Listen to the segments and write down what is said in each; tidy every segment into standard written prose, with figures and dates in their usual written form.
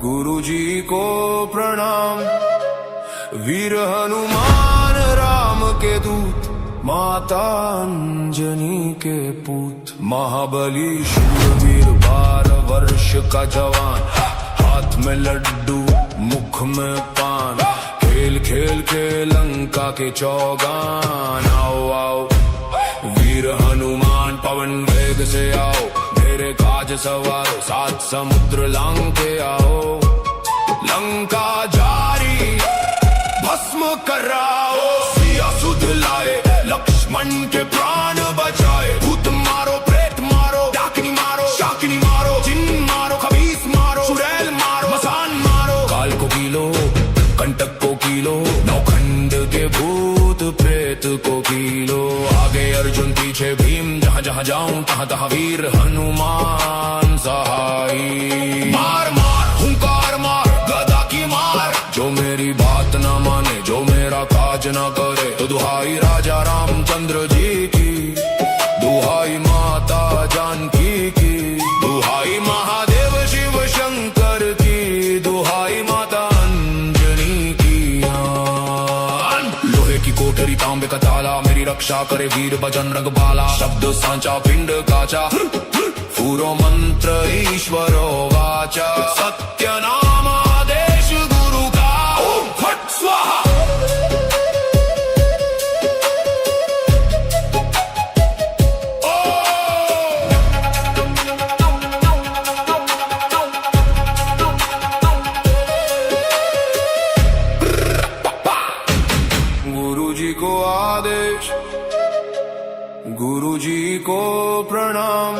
गुरुजी को प्रणाम। वीर हनुमान राम के दूत, माता अंजनी के पूत। महाबली शूरवीर 12 वर्ष का जवान, हाथ में लड्डू मुख में पान। खेल खेल के लंका के चौगान। आओ आओ वीर हनुमान पवन वेग से आओ, मेरे काज सवारो 7 समुद्र लांग के आओ। लंका जारी भस्म कराओ, सिया सुध लाए लक्ष्मण के प्राण बचाए। भूत मारो प्रेत मारो, डाकिनी मारो शाकिनी मारो, जिन मारो खबीस मारो, चुड़ैल मारो मसान मारो। काल को कीलो कंटक को कीलो, नौखंड के भूत प्रेत को कीलो। आगे अर्जुन पीछे भीम, जहाँ जहाँ जाऊं तहाँ तहाँ वीर हनुमान सहाई। मार मार हुंकार मार गदा की मार, जो मेरी बात ना माने जो मेरा काज ना करे। तो दुहाई राजा रामचंद्र जी की, दुहाई माता जानकी की, दुहाई महादेव शिव शंकर की, दुहाई माता अंजनी की। लोहे की कोठरी तांबे का ताला, मेरी रक्षा करे वीर बजरंग बाला। शब्द सांचा पिंड काचा, पूरो मंत्र ईश्वरो वाचा। सत्य नाम आदेश गुरु का, ओम फट स्वाहा। गुरुजी को आदेश, गुरुजी को प्रणाम।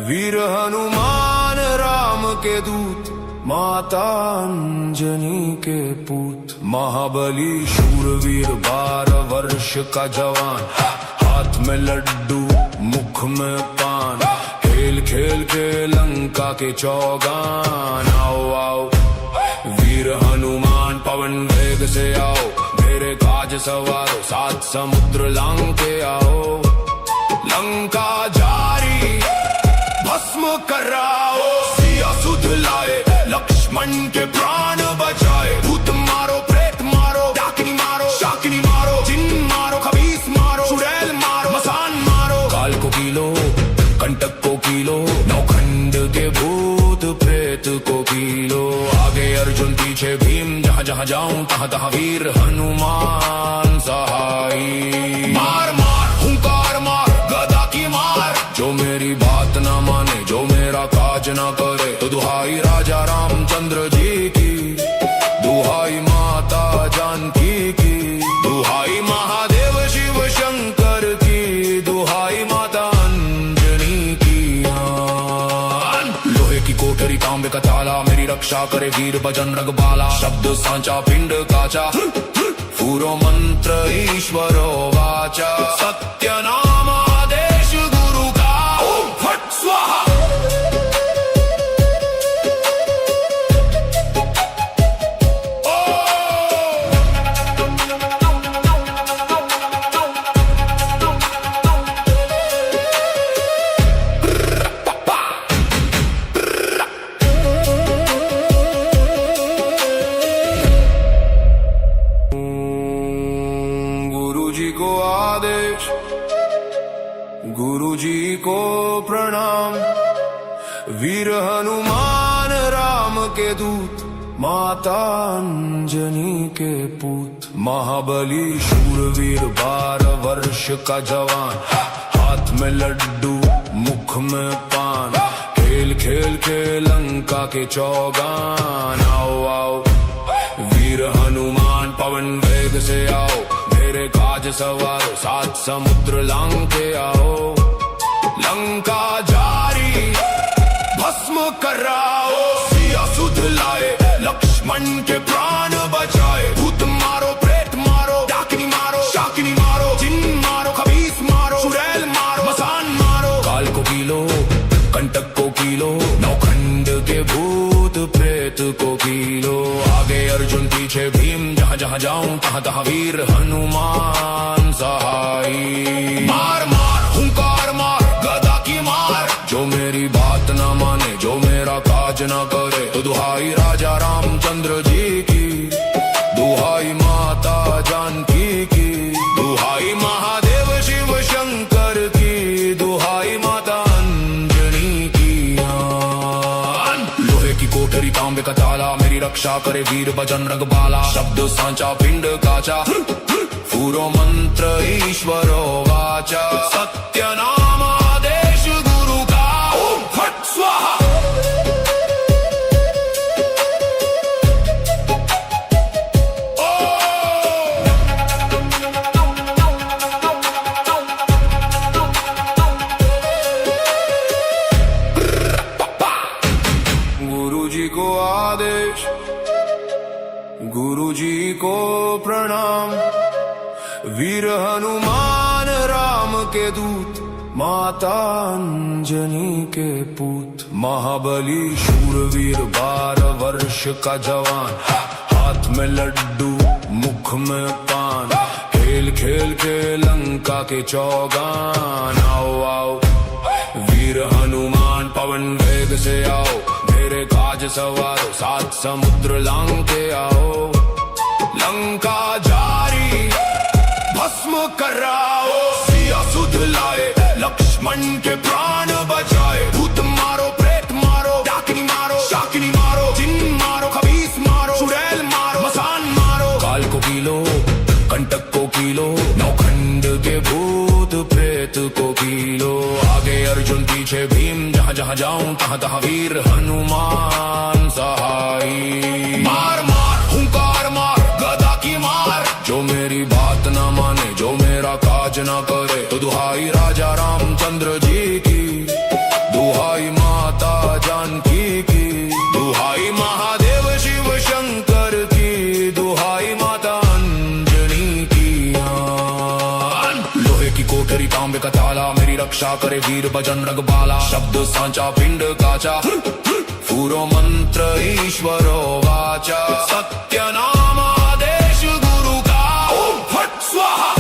वीर हनुमान राम के दूत, माता अंजनी के पूत। महाबली शूरवीर 12 वर्ष का जवान, हाथ में लड्डू मुख में पान। खेल खेल के लंका के चौगान। आओ आओ वीर हनुमान पवन वेग से आओ, मेरे काज सवारो 7 समुद्र लांग के आओ। लंका जारी भस्म कराओ, सिया सुध लाए लक्ष्मण के प्राण बचाए। भूत मारो प्रेत मारो, डाकिनी मारो शाकिनी मारो, जिन मारो खबीस मारो, चुड़ैल मारो मसान मारो। काल को कीलो कंटक को कीलो, नौखंड के भूत प्रेत को कीलो। आगे अर्जुन पीछे भीम, जहाँ जहाँ जाऊं तहाँ तहाँ वीर हनुमान सहाई। मार मार हुंकार मार गदा की मार, जो मेरी बात ना माने जो मेरा काज ना करे। तो दुहाई राजा रामचंद्र जी की, दुहाई माता जानकी की, दुहाई महादेव शिव शंकर की, दुहाई माता अंजनी की। लोहे की कोठरी तांबे का ताला, मेरी रक्षा करे वीर बजरंग बाला। शब्द सांचा पिंड काचा, पूरो मंत्र ईश्वरो वाचा। सत्य नाम आदेश गुरु का, ओम फट स्वाहा। गुरुजी को आदेश, गुरुजी को प्रणाम। वीर हनुमान राम के दूत, माता अंजनी के पूत। महाबली शूरवीर 12 वर्ष का जवान, हाथ में लड्डू मुख में पान। खेल खेल के लंका के चौगान। आओ आओ वीर हनुमान पवन वेग से आओ, मेरे काज सवारो 7 समुद्र लांग के आओ। लंका जारी भस्म कराओ, सिया सुध लाए लक्ष्मण के प्राण बचाए। भूत मारो प्रेत मारो, डाकिनी मारो शाकिनी मारो, जिन मारो खबीस मारो, चुड़ैल मारो मसान मारो। काल को कीलो कंटक को कीलो, नौखंड के भूत प्रेत को कीलो। आगे अर्जुन पीछे भीम, जहाँ जहाँ जाऊं तहाँ तहाँ वीर हनुमान सहाई। मार मार हुंकार मार गदा की मार, जो मेरी बात ना माने जो मेरा काज ना करे। तो दुहाई रक्षा करे वीर बजरंग बाला। शब्द सांचा पिंड काचा, पूरो मंत्र ईश्वरो वाचा। सत्य नाम आदेश गुरु का, ओम फट स्वाहा। गुरुजी को आदेश, गुरुजी को प्रणाम। वीर हनुमान राम के दूत, माता अंजनी के पूत। महाबली शूरवीर 12 वर्ष का जवान, हाथ में लड्डू मुख में पान। खेल खेल के लंका के चौगान। आओ आओ वीर हनुमान पवन वेग से आओ, मेरे काज सवारो 7 समुद्र लांग के आओ। लंका जारी भस्म कराओ, सिया सुध लाए लक्ष्मण के प्राण बचाए। भूत मारो प्रेत मारो, डाकिनी मारो शाकिनी मारो। जिन मारो खबीस मारो, चुड़ैल मारो मसान मारो। काल को कीलो कंटक को कीलो, नौखंड के भूत प्रेत को कीलो। आगे अर्जुन पीछे भीम, जहाँ जहाँ जाऊं तहाँ तहाँ वीर हनुमान सहाई। मार मार हुंकार मार गदा की मार, जो मेरी बात ना माने जो मेरा काज ना करे। तो दुहाई राजा रामचंद्र जी की, दुहाई माता जानकी की। दुहाई महादेव शिव शंकर की, दुहाई माता अंजनी की। लोहे की कोठरी तांबे का ताला, मेरी रक्षा करे वीर बजरंग बाला। शब्द सांचा पिंड काचा, पूरो मंत्र ईश्वरो वाचा। सत्य नाम आदेश गुरु का, ओम फट स्वाहा।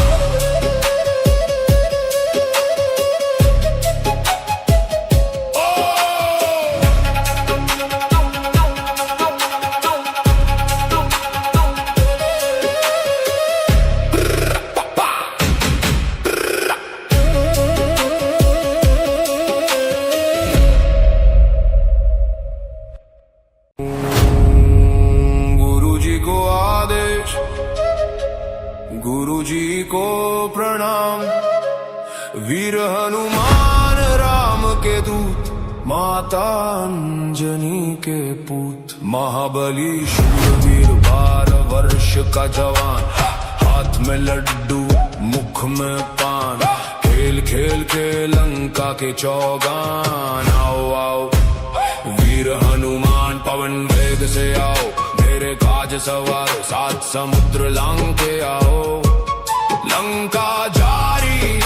गुरुजी को प्रणाम। वीर हनुमान राम के दूत, माता अंजनी के पूत। महाबली शूरवीर 12 वर्ष का जवान, हाथ में लड्डू मुख में पान। खेल खेल के लंका के चौगान। आओ आओ वीर हनुमान पवन वेग से आओ, मेरे काज सवारो 7 समुद्र लांग के आओ। लंका जारी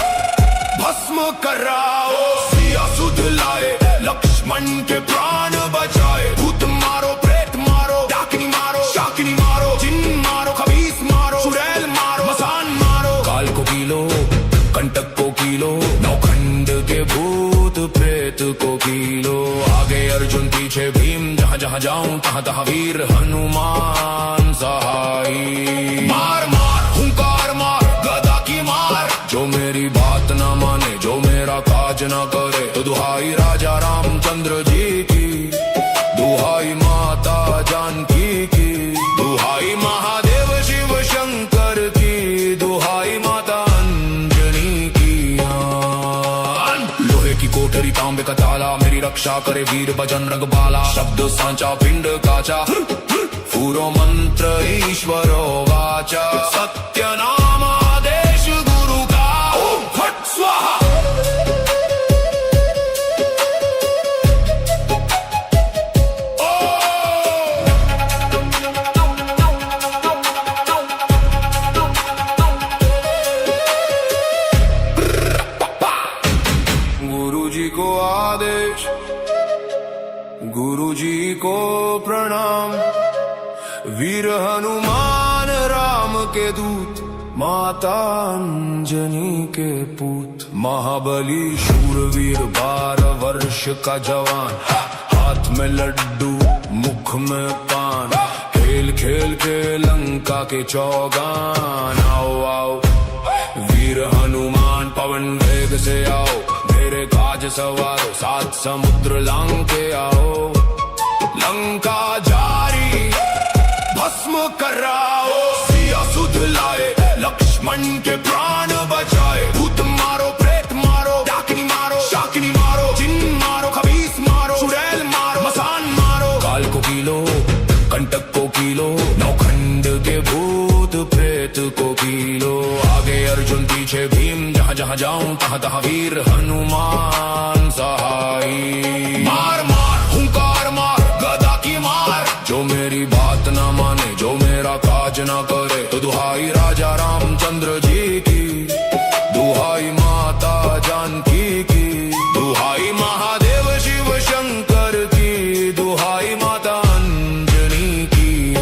भस्म कराओ, सिया सुध लाए लक्ष्मण के प्राण बचाए। भूत मारो प्रेत मारो, डाकिनी मारो शाकिनी मारो। जिन मारो खबीस मारो, चुड़ैल मारो मसान मारो। काल को कीलो कंटक को कीलो, नौखंड के भूत प्रेत को कीलो। आगे अर्जुन पीछे भीम, जहाँ जहाँ जाऊं तहाँ तहाँ वीर हनुमान सहाई। मार मार हुंकार मार गदा की मार, जो मेरी बात ना माने जो मेरा काज ना करे। तो दुहाई राजा रामचंद्र जी की, दुहाई माता जानकी की। दुहाई महादेव शिव शंकर की, दुहाई माता अंजनी की। लोहे की कोठरी तांबे का ताला, मेरी रक्षा करे वीर बजरंग बाला। शब्द सांचा पिंड काचा, पूरो मंत्र ईश्वरो वाचा। सत्य नाम आदेश गुरु का, ओम फट स्वाहा। गुरुजी को आदेश, गुरुजी को प्रणाम। वीर हनुमान राम के दूत, माता अंजनी के पूत। महाबली शूरवीर 12 वर्ष का जवान, हाथ में लड्डू मुख में पान। खेल खेल के लंका के चौगान। आओ आओ वीर हनुमान पवन वेग से आओ, मेरे काज सवारो 7 समुद्र लांग के आओ। लंका जारी भस्म कराओ। सिया सुध लाए, लक्ष्मण के प्राण बचाए। भूत मारो, प्रेत मारो, डाकिनी मारो, शाकिनी मारो, जिन मारो, खबीस मारो, चुड़ैल मारो, मसान मारो। काल को कीलो, कंटक को कीलो, नौखंड के भूत प्रेत को कीलो। आगे अर्जुन पीछे भीम, जहाँ जहाँ जाऊं तहाँ तहाँ वीर हनुमान सहाय। मार मार हुंकार मार, गदा की मार। जो मेरी बात ना माने, जो मेरा काज ना करे, तो दुहाई राजा रामचंद्र जी की, दुहाई माता जानकी की, दुहाई महादेव शिव शंकर की, दुहाई माता अंजनी की।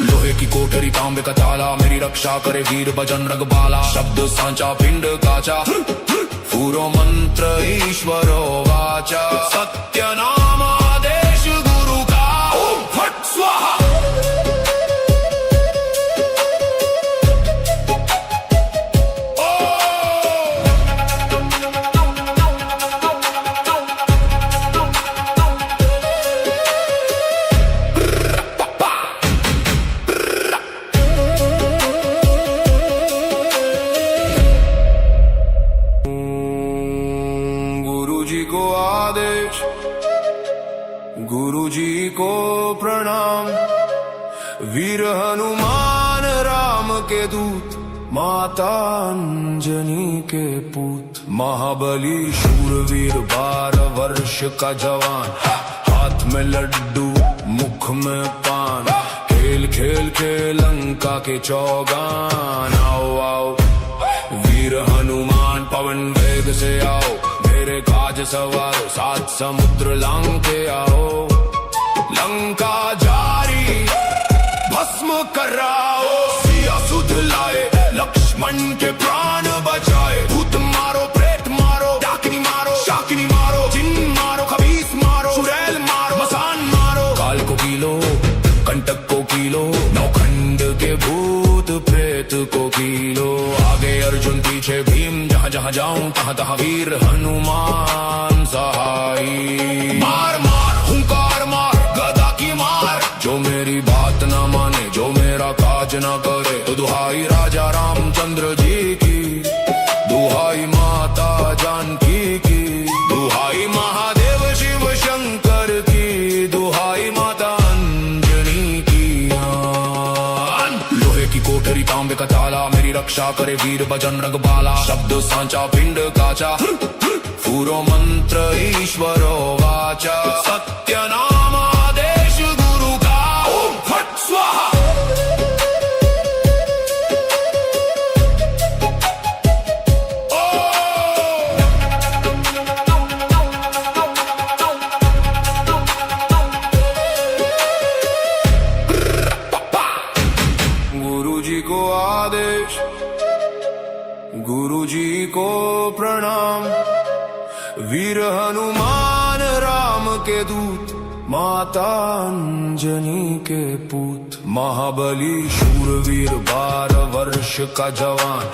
लोहे की कोठरी तांबे का ताला, मेरी रक्षा करे वीर बजरंग बाला। शब्द सांचा पिंड काचा, पूरो मंत्र ईश्वरो वाचा। सत्य नाम आदेश गुरु का, ओम फट स्वाहा। गुरु जी को प्रणाम। वीर हनुमान राम के दूत, माता अंजनी के पूत। महाबली शूरवीर 12 वर्ष का जवान, हाथ में लड्डू मुख में पान। खेल खेल के लंका के चौगान। आओ आओ वीर हनुमान, पवन वेग से आओ। मेरे काज सवारो, 7 समुद्र लांग के आओ। लंका जारी भस्म कराओ। सिया सुध लाए, लक्ष्मण के प्राण बचाए। भूत मारो, प्रेत मारो, डाकिनी मारो, शाकिनी मारो, जिन मारो, खबीस मारो, चुड़ैल मारो, मसान मारो। काल को कीलो, कंटक को कीलो, नौखंड के भूत प्रेत को कीलो। आगे अर्जुन पीछे भीम, जहाँ जहाँ जाऊं तहाँ तहाँ वीर हनुमान सहाय। मार मार हुंकार मार, गदा की मार। जो मेरी बात ना माने, जो मेरा काज ना करे, तो दुहाई राजा रामचंद्र जी की, दुहाई माता जानकी की, दुहाई महादेव शिव शंकर की, दुहाई माता अंजनी की। लोहे की कोठरी तांबे का ताला, मेरी रक्षा करे वीर बजरंग बाला। शब्द सांचा पिंड काचा, पूरो मंत्र ईश्वरो वाचा। सत्य नाम आदेश गुरु का, ओम फट स्वाहा। गुरु जी को आदेश, गुरु जी को प्रणाम। वीर हनुमान राम के दूत, माता अंजनी के पूत। महाबली शूरवीर 12 वर्ष का जवान,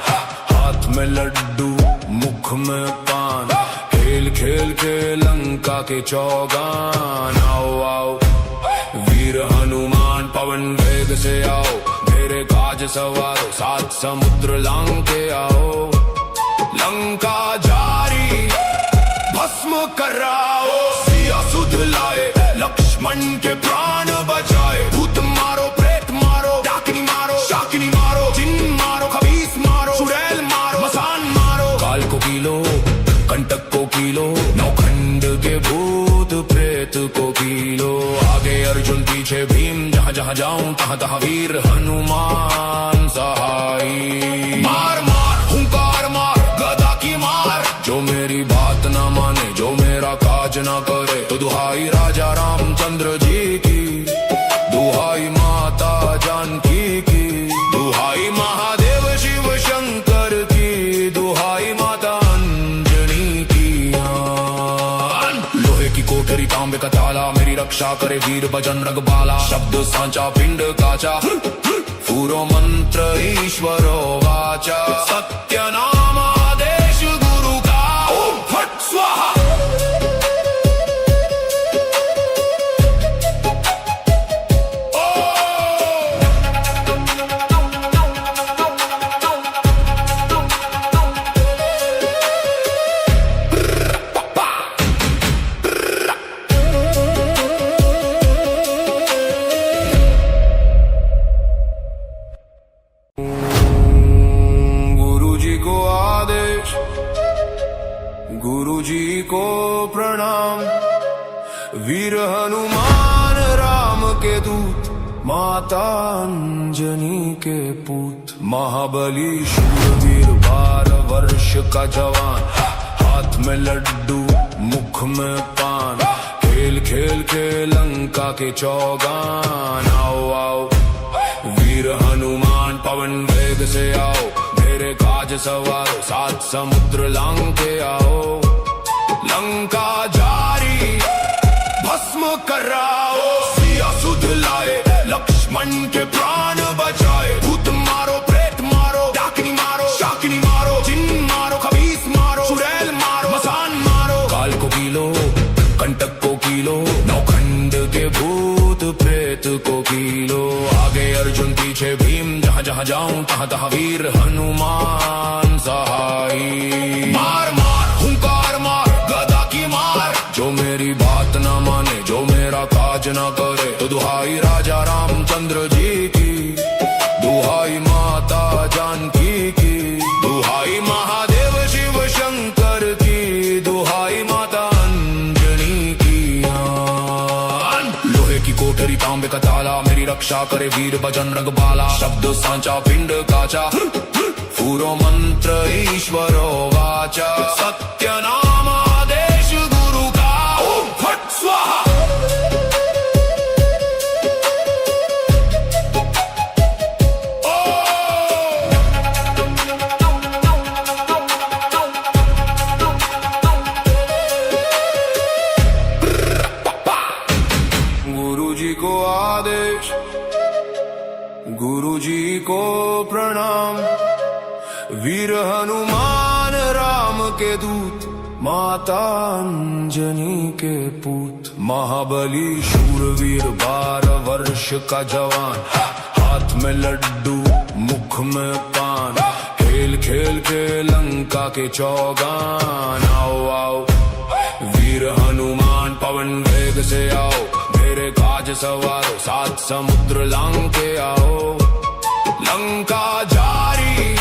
हाथ में लड्डू मुख में पान। खेल खेल के लंका के चौगान। आओ आओ वीर हनुमान, पवन वेग से आओ। मेरे काज सवारो, 7 समुद्र लांग के आओ। लंका जारी भस्म कराओ। सिया सुध लाए, लक्ष्मण के प्राण बचाए। भूत मारो, प्रेत मारो, डाकिनी मारो, शाकिनी मारो, जिन मारो, खबीस मारो, चुड़ैल मारो, मसान मारो। काल को कीलो, कंटक को कीलो, नौखंड के भूत प्रेत को कीलो। आगे अर्जुन पीछे भीम, जहाँ जहाँ जाऊं तहाँ तहाँ वीर हनुमान सहाय। मार मार हुंकार मार, गदा की मार। जो मेरी बात ना माने, जो मेरा काज ना करे, तो दुहाई राजा रामचंद्र जी की, दुहाई माता जानकी की, दुहाई महादेव शिव शंकर की, दुहाई माता अंजनी की। लोहे की कोठरी तांबे का ताला, मेरी रक्षा करे वीर बजरंग बाला। शब्द सांचा पिंड काचा, पूरो मंत्र ईश्वरो वाचा। सत्य नाम आदेश गुरु का, ओम फट स्वाहा। गुरु जी को प्रणाम। वीर हनुमान राम के दूत, माता अंजनी के पूत। महाबली शूरवीर 12 वर्ष का जवान, हाथ में लड्डू मुख में पान। खेल खेल के लंका के चौगान। आओ आओ वीर हनुमान पवन वेग से आओ, मेरे काज सवारो 7 समुद्र लांग के आओ। लंका जारी भस्म कराओ, सिया सुध लाए लक्ष्मण के प्राण बचाए। भूत मारो प्रेत मारो, डाकिनी मारो शाकिनी मारो, जिन मारो खबीस मारो, चुड़ैल मारो मसान मारो। काल को कीलो कंटक को कीलो, नौखंड के भूत प्रेत को कीलो। आगे अर्जुन पीछे भीम, जहाँ जहाँ जाऊं तहाँ तहाँ वीर हनुमान सहाई। मार मार हुंकार मार गदा की मार, जो मेरी बात न माने जो मेरा काज न करे। तो दुहाई राजा रामचंद्र जी की, दुहाई माता जानकी की, दुहाई महादेव शिव शंकर की, दुहाई माता अंजनी की। लोहे की कोठरी तांबे का ताला, मेरी रक्षा करे वीर बजरंग बाला। शब्द सांचा पिंड काचा, पूरो मंत्र ईश्वरो वाचा। सत्य नाम आदेश गुरु का, ओम फट स्वाहा। गुरु जी को आदेश, गुरु जी को प्रणाम। वीर हनुमान राम के दूत, माता अंजनी के पूत। महाबली शूरवीर 12 वर्ष का जवान, हाथ में लड्डू मुख में पान। खेल खेल के लंका के चौगान। आओ आओ वीर हनुमान पवन वेग से आओ, मेरे काज सवारो 7 समुद्र लांग के आओ। लंका जारी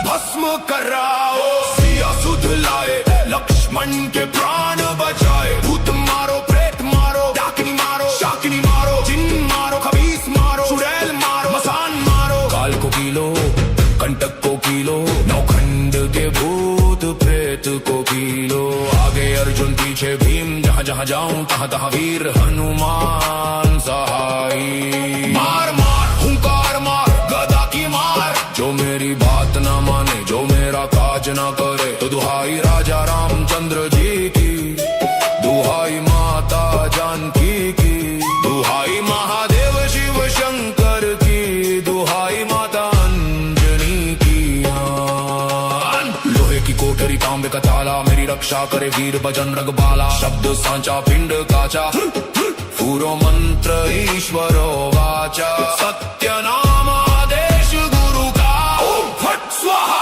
भस्म कराओ, सिया सुध लाए लक्ष्मण के प्राण बचाए। भूत मारो प्रेत मारो, डाकिनी मारो शाकिनी मारो, जिन मारो खबीस मारो, चुड़ैल मारो मसान मारो। काल को कीलो कंटक को कीलो, नौखंड के भूत प्रेत को कीलो। आगे अर्जुन पीछे भीम, जहाँ जहाँ जाऊं तहाँ तहाँ वीर हनुमान सहाई। मार मार हुंकार मार गदा की मार, जो मेरी बात न माने जो मेरा काज न करे। तो दुहाई राजा रामचंद्र जी की, दुहाई माता जानकी की, दुहाई महादेव शिव शंकर की, दुहाई माता अंजनी की। लोहे की कोठरी तांबे का ताला, मेरी रक्षा करे वीर बजरंग बाला। शब्द सांचा पिंड काचा, पूरो मंत्र ईश्वरो वाचा। सत्य नाम आदेश गुरु का, ओम फट स्वाहा।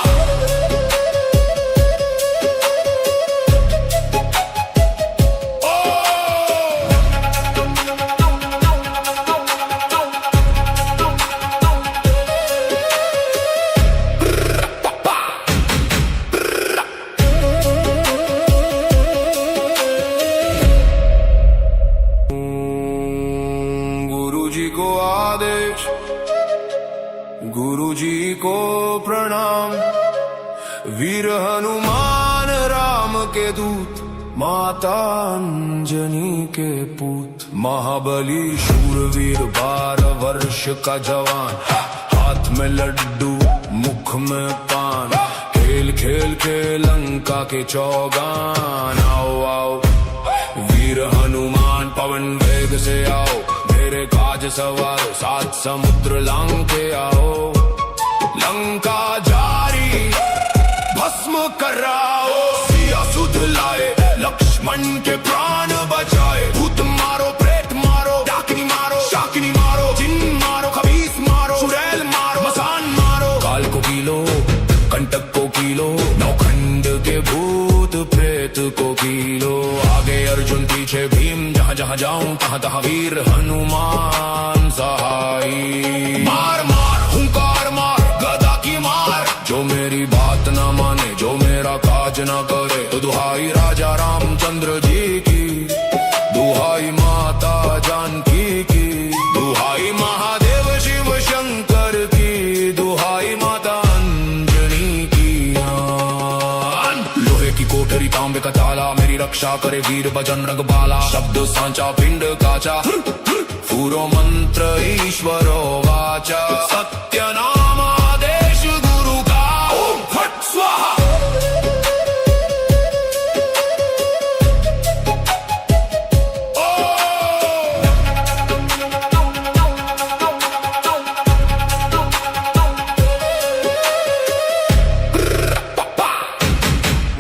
गुरु जी को प्रणाम। वीर हनुमान राम के दूत, माता अंजनी के पूत। महाबली शूरवीर 12 वर्ष का जवान, हाथ में लड्डू मुख में पान। खेल खेल के लंका के चौगान। आओ आओ वीर हनुमान पवन वेग से आओ, मेरे काज सवारो 7 समुद्र लांग के आओ। लंका जारी भस्म कराओ, सिया सुध लाए लक्ष्मण के प्राण बचाए। भूत मारो प्रेत मारो, डाकिनी मारो शाकिनी मारो, जिन मारो खबीस मारो, चुड़ैल मारो मसान मारो। काल को कीलो कंटक को कीलो, नौखंड के भूत प्रेत को कीलो। आगे अर्जुन पीछे भीम, जहाँ जहाँ जाऊं तहाँ तहाँ वीर हनुमान सहाई। मार मार हुंकार मार गदा की मार, जो मेरी बात न माने जो मेरा मेरा काज न करे। तो दुहाई राजा रामचंद्र जी की, दुहाई माता जानकी की, दुहाई महादेव शिव शंकर की, दुहाई माता अंजनी की। लोहे की कोठरी तांबे का ताला, मेरी रक्षा करे वीर बजरंग बाला। शब्द सांचा पिंड काचा, पूरो मंत्र ईश्वरो वाचा। सत्य नाम आदेश गुरु का, ओम फट स्वाहा।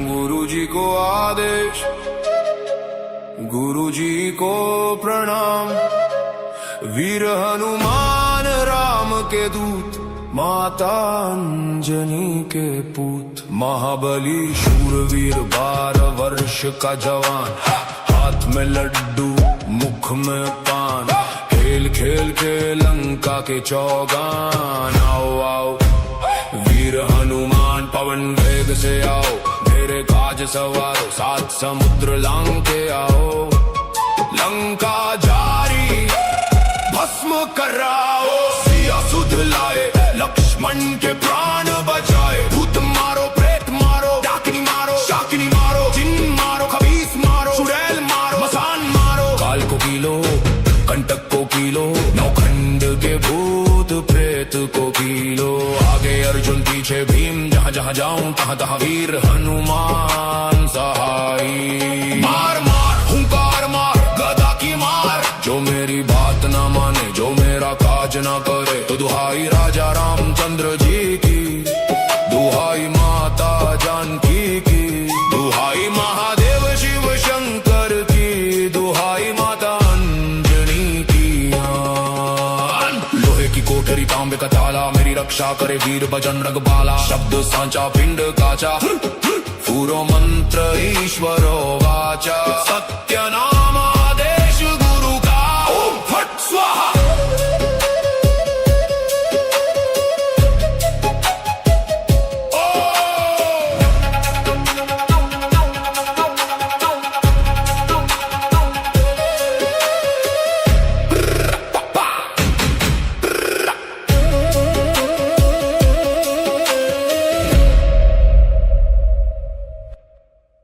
गुरु जी को आदेश, गुरु जी को प्रणाम। वीर हनुमान राम के दूत, माता अंजनी के पूत। महाबली शूरवीर 12 वर्ष का जवान, हाथ में लड्डू मुख में पान। खेल खेल के लंका के चौगान। आओ आओ वीर हनुमान पवन वेग से आओ, मेरे काज सवारो 7 समुद्र लांग के आओ। लंका जारी भस्म कराओ, सिया सुध लाए, लक्ष्मण के प्राण बचाए। भूत मारो, प्रेत मारो, डाकिनी मारो, शाकिनी मारो, जिन मारो, खबीस मारो, चुड़ैल मारो, मसान मारो। काल को कीलो, कंटक को कीलो, नौखंड के भूत प्रेत को कीलो। आगे अर्जुन पीछे भीम, जहाँ जहाँ जाऊं तहाँ तहाँ वीर हनुमान सहाई। मार मार हुंकार मार, गदा की मार, जो मेरी बात न माने, जो मेरा काज न करे। तो दुहाई राजा रामचंद्र जी की, दुहाई माता जानकी की, दुहाई महादेव शिव शंकर की, दुहाई माता अंजनी की। लोहे की कोठरी तांबे का ताला, मेरी रक्षा करे वीर बजरंग बाला। शब्द सांचा पिंड काचा, पूरो मंत्र ईश्वरो वाचा।